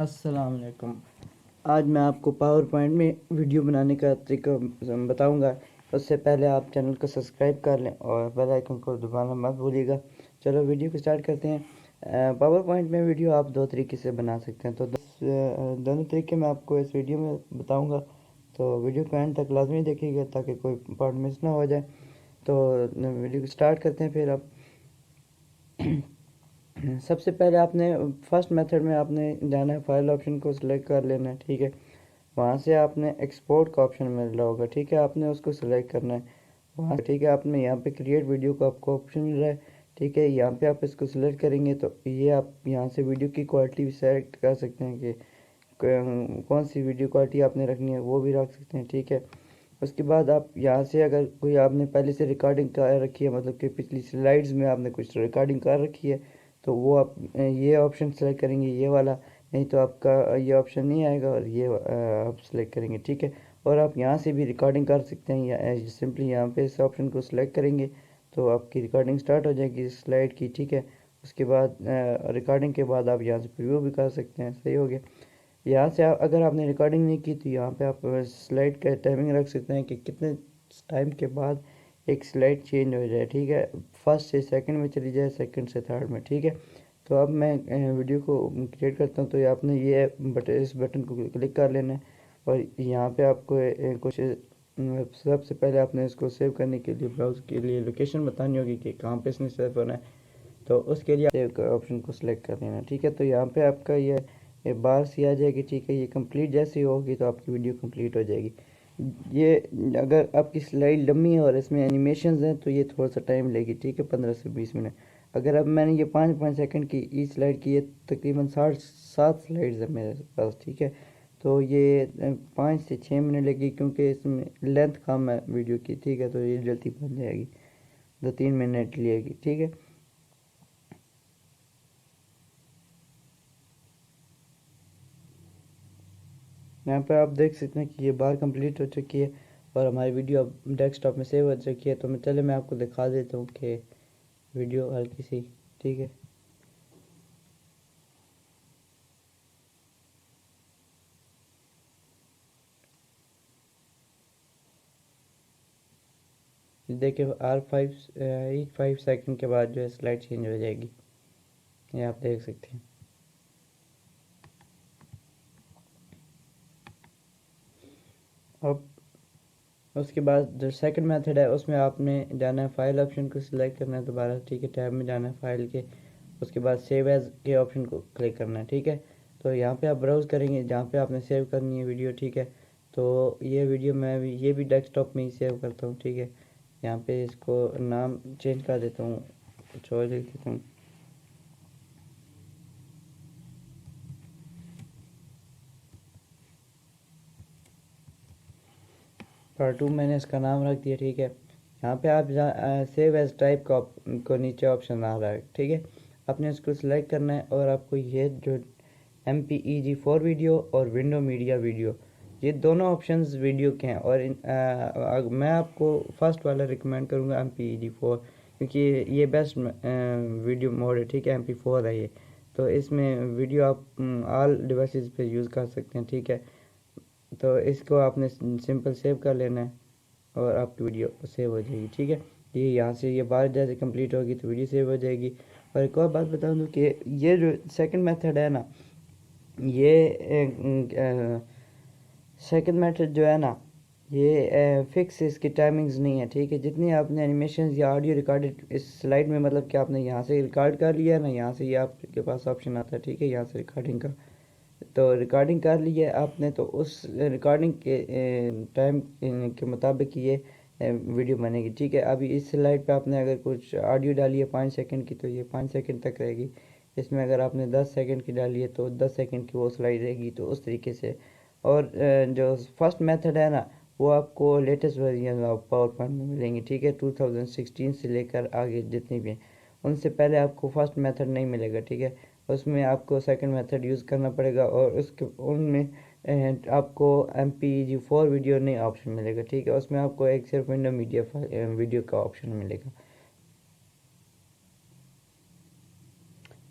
अस्सलाम वालेकुम। आज मैं आपको पावर पॉइंट में वीडियो बनाने का तरीका बताऊंगा। उससे पहले आप चैनल को सब्सक्राइब कर लें और बेल आइकन को दबाना मत भूलिएगा। चलो वीडियो को स्टार्ट करते हैं। पावर पॉइंट में वीडियो आप दो तरीके से बना सकते हैं, तो दोनों तरीके मैं आपको इस वीडियो में बताऊंगा। तो वीडियो को एंड तक लाजमी देखिएगा ताकि कोई पार्ट मिस ना हो जाए। तो वीडियो को स्टार्ट करते हैं। फिर आप सबसे पहले आपने फर्स्ट मेथड में आपने जाना है, फाइल ऑप्शन को सिलेक्ट कर लेना है, ठीक है। वहाँ से आपने एक्सपोर्ट का ऑप्शन मिल रहा होगा, ठीक है, आपने उसको सिलेक्ट करना है वहाँ, ठीक है। आपने यहाँ पे क्रिएट वीडियो का आपको ऑप्शन मिल रहा है, ठीक है। यहाँ पे आप इसको सिलेक्ट करेंगे तो ये आप यहाँ से वीडियो की क्वालिटी भी सेलेक्ट कर सकते हैं कि कौन सी वीडियो क्वालिटी आपने रखनी है, वो भी रख सकते हैं, ठीक है। उसके बाद आप यहाँ से अगर कोई आपने पहले से रिकॉर्डिंग कर रखी है, मतलब कि पिछली स्लाइड्स में आपने कुछ रिकॉर्डिंग कर रखी है, तो वो आप ये ऑप्शन सेलेक्ट करेंगे, ये वाला। नहीं तो आपका ये ऑप्शन नहीं आएगा और ये आप सेलेक्ट करेंगे, ठीक है। और आप यहाँ से भी रिकॉर्डिंग कर सकते हैं, या सिंपली यहाँ पे इस ऑप्शन को सिलेक्ट करेंगे तो आपकी रिकॉर्डिंग स्टार्ट हो जाएगी स्लाइड की, ठीक है। उसके बाद रिकॉर्डिंग के बाद आप यहाँ से प्रीव्यू भी कर सकते हैं। सही हो गया। यहाँ से अगर आपने रिकॉर्डिंग नहीं की तो यहाँ पे आप स्लाइड का टाइमिंग रख सकते हैं कि कितने टाइम के बाद एक स्लाइड चेंज हो जाए, ठीक है। फर्स्ट से सेकंड में चली जाए, सेकंड से थर्ड में, ठीक है। तो अब मैं वीडियो को क्रिएट करता हूँ। तो आपने ये इस बटन को क्लिक कर लेना है और यहाँ पे आपको कुछ सबसे पहले आपने इसको सेव करने के लिए ब्राउज के लिए लोकेशन बतानी होगी कि कहाँ पे इसने सेव होना है। तो उसके लिए सेव का ऑप्शन को सिलेक्ट कर लेना, ठीक है। तो यहाँ पे आपका ये बार सी आ जाएगी, ठीक है। ये कंप्लीट जैसी होगी तो आपकी वीडियो कंप्लीट हो जाएगी। ये अगर आपकी स्लाइड लंबी है और इसमें एनिमेशंस हैं तो ये थोड़ा सा टाइम लेगी, ठीक है, 15 से 20 मिनट। अगर अब मैंने ये 5 5 सेकंड की इस स्लाइड की, ये तकरीबन 7 स्लाइड्स है मेरे पास, ठीक है। तो ये 5 से 6 मिनट लगेगी क्योंकि इसमें लेंथ कम है वीडियो की, ठीक है। तो ये जल्दी बन जाएगी, 2 3 मिनट लगेगी, ठीक है। यहाँ पर आप देख सकते हैं कि ये बार कंप्लीट हो चुकी है और हमारी वीडियो अब डेस्कटॉप में सेव हो चुकी है। तो मैं आपको दिखा देता हूँ कि वीडियो हल्की सी, ठीक है। देखिए R5 5 सेकंड के बाद जो है स्लाइड चेंज हो जाएगी, ये आप देख सकते हैं। अब उसके बाद जो सेकंड मेथड है उसमें आपने जाना है, फाइल ऑप्शन को सिलेक्ट करना है दोबारा, ठीक है। टैब में जाना है फाइल के, उसके बाद सेव एज के ऑप्शन को क्लिक करना है, ठीक है। तो यहाँ पे आप ब्राउज़ करेंगे जहाँ पे आपने सेव करनी है वीडियो, ठीक है। तो ये वीडियो मैं भी ये भी डेस्कटॉप में ही सेव करता हूँ, ठीक है। यहाँ पे इसको नाम चेंज कर देता हूँ, कुछ और लिख देता हूँ। पार्ट 2 मैंने इसका नाम रख दिया, ठीक है। यहाँ पे आप सेव एज टाइप को नीचे ऑप्शन आ रहा है, ठीक है। आपने इसको सिलेक्ट करना है और आपको ये जो MPEG 4 वीडियो और विंडो मीडिया वीडियो, ये दोनों ऑप्शंस वीडियो के हैं। और मैं आपको फर्स्ट वाला रिकमेंड करूँगा, MPEG 4, क्योंकि ये बेस्ट वीडियो मोड है, ठीक है। MP4 है ये, तो इसमें वीडियो आप ऑल डिवाइसेस पे यूज़ कर सकते हैं, ठीक है। तो इसको आपने सिंपल सेव कर लेना है और आपकी वीडियो सेव हो जाएगी, ठीक है। ये यहाँ से ये बार जैसे कंप्लीट होगी तो वीडियो सेव हो जाएगी। और एक और बात बता दूँ कि ये जो सेकंड मेथड है ना, ये सेकंड मेथड जो है ना, ये फिक्स इसकी टाइमिंग्स नहीं है, ठीक है। जितनी आपने एनिमेशन या ऑडियो रिकॉर्डेड इस स्लाइड में, मतलब कि आपने यहाँ से रिकॉर्ड कर लिया है ना, यहाँ से ये आपके पास ऑप्शन आता है, ठीक है, यहाँ से रिकॉर्डिंग का। तो रिकॉर्डिंग कर ली है आपने, तो उस रिकॉर्डिंग के टाइम के मुताबिक ये वीडियो बनेगी, ठीक है। अभी इस स्लाइड पे आपने अगर कुछ ऑडियो डाली है 5 सेकंड की, तो ये 5 सेकंड तक रहेगी। इसमें अगर आपने 10 सेकंड की डाली है तो 10 सेकंड की वो स्लाइड रहेगी, तो उस तरीके से। और जो फर्स्ट मेथड है ना, वो आपको latest version of power point में मिलेंगे, ठीक है। 2016 से लेकर आगे जितनी भी हैं, उनसे पहले आपको फर्स्ट मेथड नहीं मिलेगा, ठीक है। उसमें आपको सेकंड मेथड यूज़ करना पड़ेगा और उसके उनमें आपको MPEG 4 वीडियो नहीं ऑप्शन मिलेगा, ठीक है। उसमें आपको एक सिर्फ विंडो मीडिया वीडियो का ऑप्शन मिलेगा।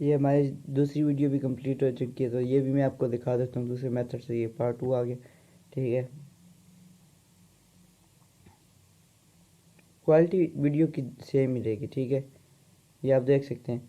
ये हमारी दूसरी वीडियो भी कंप्लीट हो चुकी है, तो ये भी मैं आपको दिखा देता हूँ दूसरे मेथड से। ये पार्ट 2 आ गया, ठीक है। क्वालिटी वीडियो की सेम ही रहेगी, ठीक है। ये आप देख सकते हैं।